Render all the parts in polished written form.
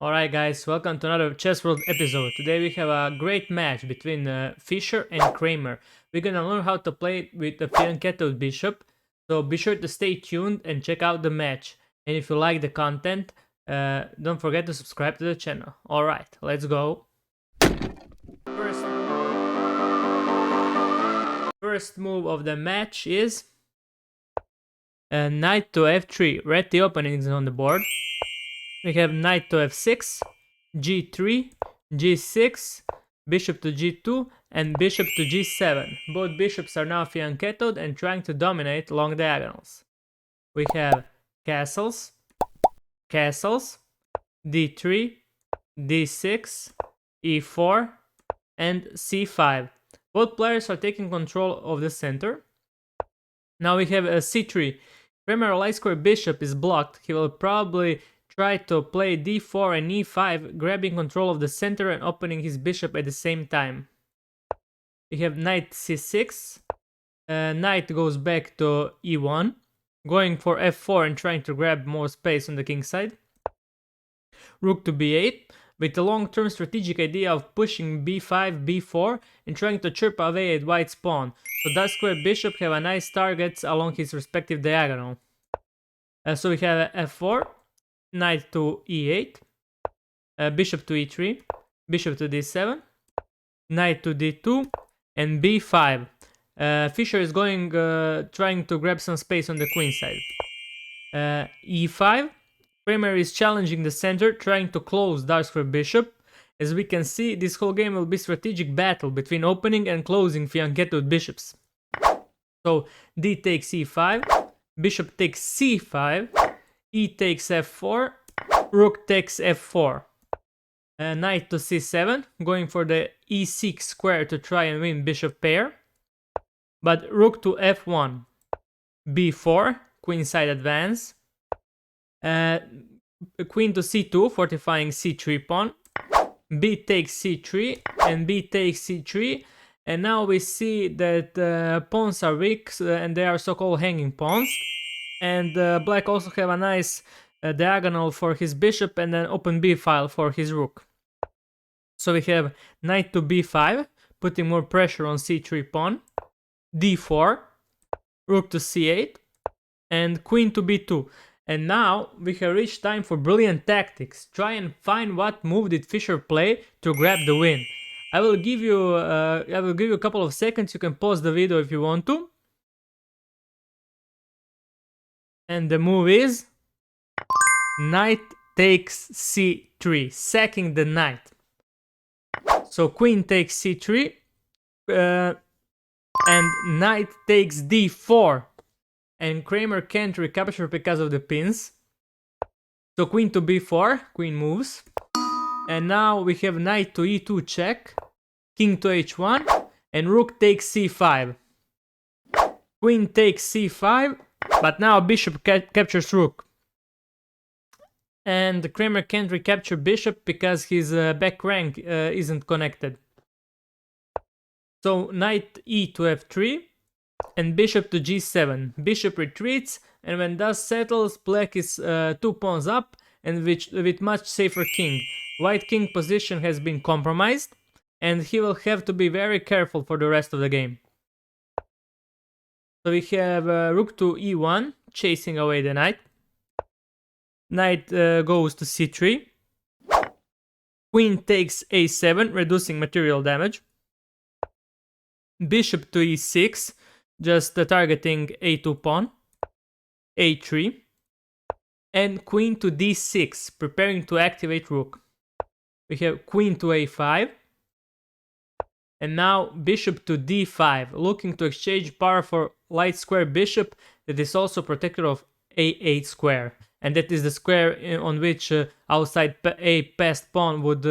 Alright guys, welcome to another Chessworld episode. Today we have a great match between Fischer and Kramer. We're gonna learn how to play with the fianchettoed bishop, so be sure to stay tuned and check out the match. And if you like the content, don't forget to subscribe to the channel. Alright, let's go. First move of the match is knight to f3. Read the openings on the board. We have knight to f6, g3, g6, bishop to g2, and bishop to g7. Both bishops are now fianchettoed and trying to dominate long diagonals. We have castles, castles, d3, d6, e4, and c5. Both players are taking control of the center. Now we have a c3. Kramer light square bishop is blocked. He will probably try to play d4 and e5, grabbing control of the center and opening his bishop at the same time. We have knight c6, knight goes back to e1, going for f4 and trying to grab more space on the king side. Rook to b8, with the long-term strategic idea of pushing b5, b4 and trying to chirp away at white's pawn, so dark square bishop have a nice targets along his respective diagonal. So we have f4, knight to e8, bishop to e3, bishop to d7, knight to d2, and b5. Fischer is going trying to grab some space on the queen side. e5. Kramer is challenging the center, trying to close dark square bishop. As we can see, this whole game will be strategic battle between opening and closing fianchettoed bishops. So d takes e5, bishop takes c5, e takes f4, rook takes f4. Knight to c7, going for the e6 square to try and win bishop pair. But rook to f1, b4, queenside advance. Queen to c2, fortifying c3 pawn. B takes c3 and b takes c3. And now we see that pawns are weak and they are so-called hanging pawns. And black also have a nice diagonal for his bishop and an open b file for his rook. So we have knight to b5, putting more pressure on c3 pawn, d4, rook to c8, and queen to b2. And now we have reached time for brilliant tactics. Try and find what move did Fischer play to grab the win. I will give you a couple of seconds. You can pause the video if you want to. And the move is knight takes c3, sacking the knight. So queen takes c3, and knight takes d4. And Kramer can't recapture because of the pins. So queen to b4, queen moves. And now we have knight to e2 check, king to h1, and rook takes c5. Queen takes c5, but now bishop captures rook. And Kramer can't recapture bishop because his back rank isn't connected. So knight e to f3 and bishop to g7. Bishop retreats, and when dust settles, black is 2 pawns up and with much safer king. White king position has been compromised, and he will have to be very careful for the rest of the game. So we have rook to e1, chasing away the knight. Knight goes to c3. Queen takes a7, reducing material damage. Bishop to e6, just targeting a2 pawn. a3. And queen to d6, preparing to activate rook. We have queen to a5. And now bishop to d5, looking to exchange power for light square bishop that is also protector of a8 square. And that is the square on which outside a passed pawn would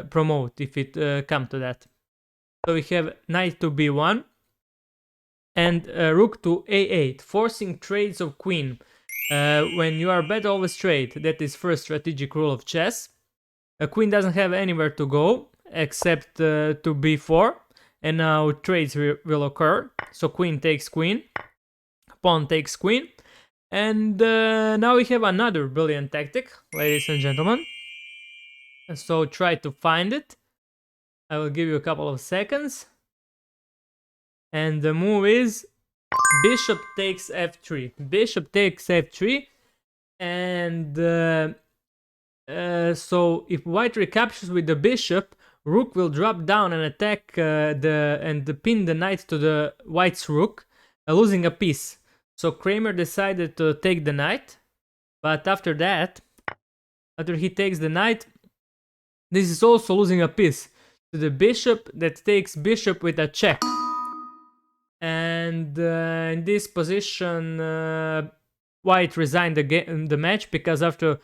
promote if it come to that. So we have knight to b1 and rook to a8, forcing trades of queen. When you are bet always trade, that is first strategic rule of chess. A queen doesn't have anywhere to go except to b4, and now trades will occur. So queen takes queen, pawn takes queen. And now we have another brilliant tactic, ladies and gentlemen. So try to find it. I will give you a couple of seconds. And the move is bishop takes f3. Bishop takes f3. And so if white recaptures with the bishop, rook will drop down and attack and pin the knight to the white's rook, losing a piece. So Kramer decided to take the knight, but after he takes the knight, this is also losing a piece to the bishop that takes bishop with a check. And in this position, white resigned the match, because after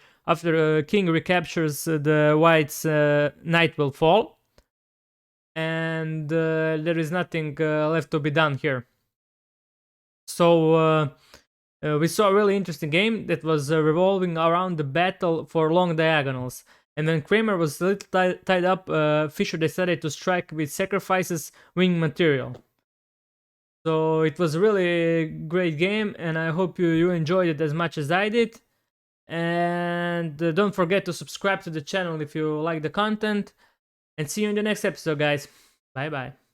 king recaptures, the white's knight will fall, and there is nothing left to be done here. So we saw a really interesting game that was revolving around the battle for long diagonals. And when Kramer was a little tied up, Fischer decided to strike with sacrifices wing material. So it was a really great game, and I hope you enjoyed it as much as I did. And don't forget to subscribe to the channel if you like the content. And see you in the next episode, guys. Bye bye.